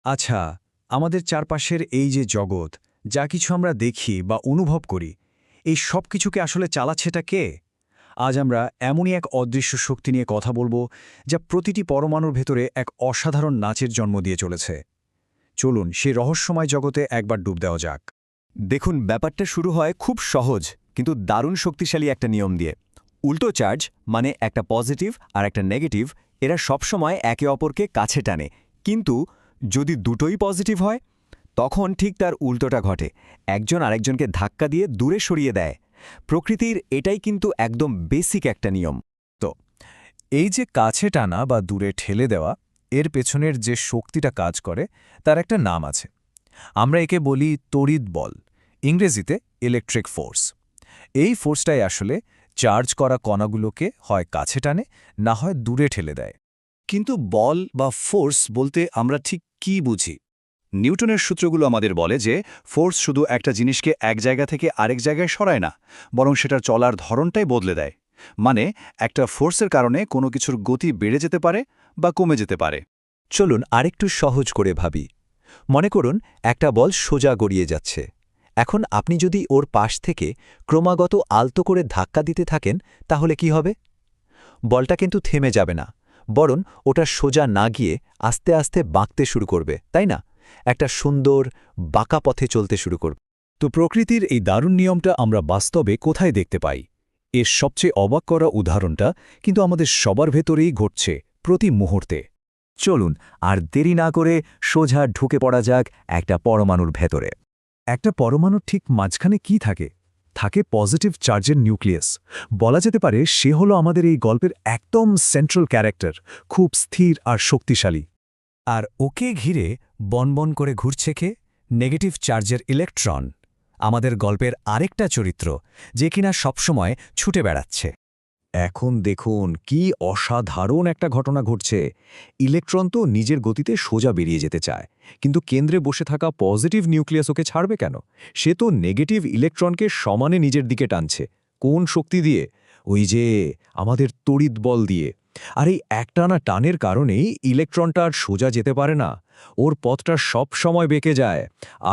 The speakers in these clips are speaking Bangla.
আচ্ছা, আমাদের চারপাশের এই যে জগৎ, যা কিছু আমরা দেখি বা অনুভব করি, এই সব কিছুকে আসলে চালাচ্ছেটা কে? আজ আমরা এমনই এক অদৃশ্য শক্তি নিয়ে কথা বলবো, যা প্রতিটি পরমাণুর ভেতরে এক অসাধারণ নাচের জন্ম দিয়ে চলেছে। চলুন সেই রহস্যময় জগতে একবার ডুব দেওয়া যাক। দেখুন, ব্যাপারটা শুরু হয় খুব সহজ কিন্তু দারুণ শক্তিশালী একটা নিয়ম দিয়ে। উল্টো চার্জ মানে একটা পজিটিভ আর একটা নেগেটিভ, এরা সবসময় একে অপরকে কাছে টানে। কিন্তু যদি দুটোই পজিটিভ হয়, তখন ঠিক তার উল্টোটা ঘটে, একজন আরেকজনকে ধাক্কা দিয়ে দূরে সরিয়ে দেয়। প্রকৃতির এটাই কিন্তু একদম বেসিক একটা নিয়ম। এই যে কাছে টানা বা দূরে ঠেলে দেওয়া, এর পেছনের যে শক্তিটা কাজ করে তার একটা নাম আছে। আমরা একে বলি তড়িৎ বল, ইংরেজিতে ইলেকট্রিক ফোর্স। এই ফোর্সটাই আসলে চার্জ করা কণাগুলোকে হয় কাছে টানে, না হয় দূরে ঠেলে দেয়। কিন্তু বল বা ফোর্স বলতে আমরা ঠিক কী বুঝি? নিউটনের সূত্রগুলো আমাদের বলে যে ফোর্স শুধু একটা জিনিসকে এক জায়গা থেকে আরেক জায়গায় সরায় না, বরং সেটার চলার ধরনটাই বদলে দেয়। মানে একটা ফোর্সের কারণে কোনো কিছুর গতি বেড়ে যেতে পারে বা কমে যেতে পারে। চলুন আরেকটু সহজ করে ভাবি। মনে করুন একটা বল সোজা গড়িয়ে যাচ্ছে। এখন আপনি যদি ওর পাশ থেকে ক্রমাগত আলতো করে ধাক্কা দিতে থাকেন, তাহলে কি হবে? বলটা কিন্তু থেমে যাবে না, বরং ওটা সোজা না গিয়ে আস্তে আস্তে বাঁকতে শুরু করবে, তাই না? একটা সুন্দর বাঁকা পথে চলতে শুরু করবে। তো প্রকৃতির এই দারুণ নিয়মটা আমরা বাস্তবে কোথায় দেখতে পাই? এর সবচেয়ে অবাক করা উদাহরণটা কিন্তু আমাদের সবার ভেতরেই ঘটছে, প্রতি মুহূর্তে। চলুন আর দেরি না করে সোজা ঢুকে পড়া যাক একটা পরমাণুর ভেতরে। একটা পরমাণুর ঠিক মাঝখানে কি থাকে? থাকে পজিটিভ চার্জের নিউক্লিয়াস। বলা যেতে পারে সে হলো আমাদের এই গল্পের একদম সেন্ট্রাল ক্যারেক্টার, খুব স্থির আর শক্তিশালী। আর ওকে ঘিরে বনবন করে ঘুরছে কে? নেগেটিভ চার্জের ইলেকট্রন, আমাদের গল্পের আরেকটা চরিত্র, যে কিনা সবসময় ছুটে বেড়াচ্ছে। এখন দেখুন কি অসাধারণ একটা ঘটনা ঘটছে। ইলেকট্রন তো নিজের গতিতে সোজা বেরিয়ে যেতে চায়, কিন্তু কেন্দ্রে বসে থাকা পজিটিভ নিউক্লিয়াস ওকে ছাড়বে কেন? সে তো নেগেটিভ ইলেকট্রনকে সমানে নিজের দিকে টানছে। কোন শক্তি দিয়ে? ওই যে আমাদের তড়িৎ বল দিয়ে। আর এই একটানা টানের কারণেই ইলেকট্রনটা আর সোজা যেতে পারে না, ওর পথটা সব সময় বেঁকে যায়।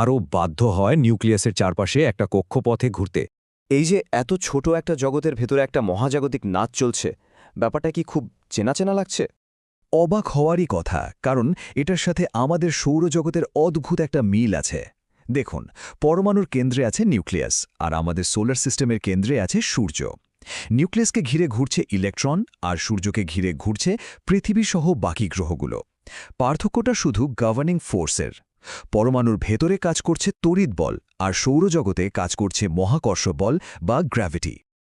আরও বাধ্য হয় নিউক্লিয়াসের চারপাশে একটা কক্ষপথে ঘুরতে। এই যে এত ছোট একটা জগতের ভেতরে একটা মহাজাগতিক নাচ চলছে, ব্যাপারটা কি খুব চেনা চেনা লাগছে? অবাক হওয়ারই কথা, কারণ এটার সাথে আমাদের সৌরজগতের অদ্ভুত একটা মিল আছে। দেখুন, পরমাণুর কেন্দ্রে আছে নিউক্লিয়াস, আর আমাদের সোলার সিস্টেমের কেন্দ্রে আছে সূর্য। নিউক্লিয়াসকে ঘিরে ঘুরছে ইলেকট্রন, আর সূর্যকে ঘিরে ঘুরছে পৃথিবীসহ বাকি গ্রহগুলো। পার্থক্যটা শুধু গভর্নিং ফোর্সের। পরমাণুর ভেতরে কাজ করছে তড়িৎ বল, আর সৌরজগতে কাজ করছে মহাকর্ষ বল বা গ্র্যাভিটি।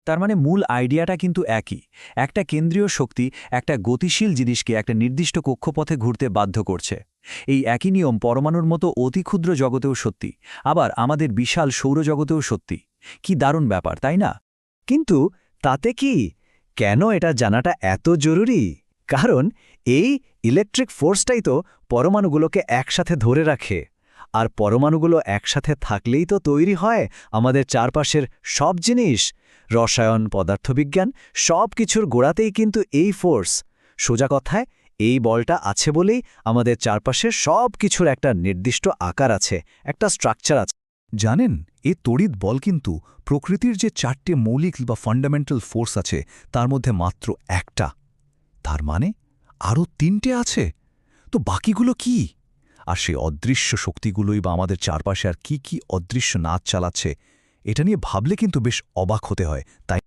তার মানে মূল আইডিয়াটা কিন্তু একই। একটা কেন্দ্রীয় শক্তি একটা গতিশীল জিনিসকে একটা নির্দিষ্ট কক্ষপথে ঘুরতে বাধ্য করছে। এই একই নিয়ম পরমাণুর মতো অতি ক্ষুদ্র জগতেও সত্যি, আবার আমাদের বিশাল সৌরজগতেও সত্যি। কি দারুণ ব্যাপার, তাই না? কিন্তু তাতে কি? কেন এটা জানাটা এত জরুরি? কারণ এই ইলেকট্রিক ফোর্সটাই তো পরমাণুগুলোকে একসাথে ধরে রাখে। আর পরমাণুগুলো একসাথে থাকলেই তো তৈরি হয় আমাদের চারপাশের সব জিনিস। রসায়ন, পদার্থবিজ্ঞান, সব কিছুর গোড়াতেই কিন্তু এই ফোর্স। সোজা কথায়, এই বলটা আছে বলেই আমাদের চারপাশের সব কিছুর একটা নির্দিষ্ট আকার আছে, একটা স্ট্রাকচার আছে। জানেন, এই তড়িৎ বল কিন্তু প্রকৃতির যে 4টে মৌলিক বা ফান্ডামেন্টাল ফোর্স আছে তার মধ্যে মাত্র একটা। তার মানে আরও 3টে আছে। তো বাকিগুলো কি? আর সেই অদৃশ্য শক্তিগুলোই বা আমাদের চারপাশে আর কি অদৃশ্য নাচ চালাচ্ছে, এটা নিয়ে ভাবলে কিন্তু বেশ অবাক হতে হয়, তাই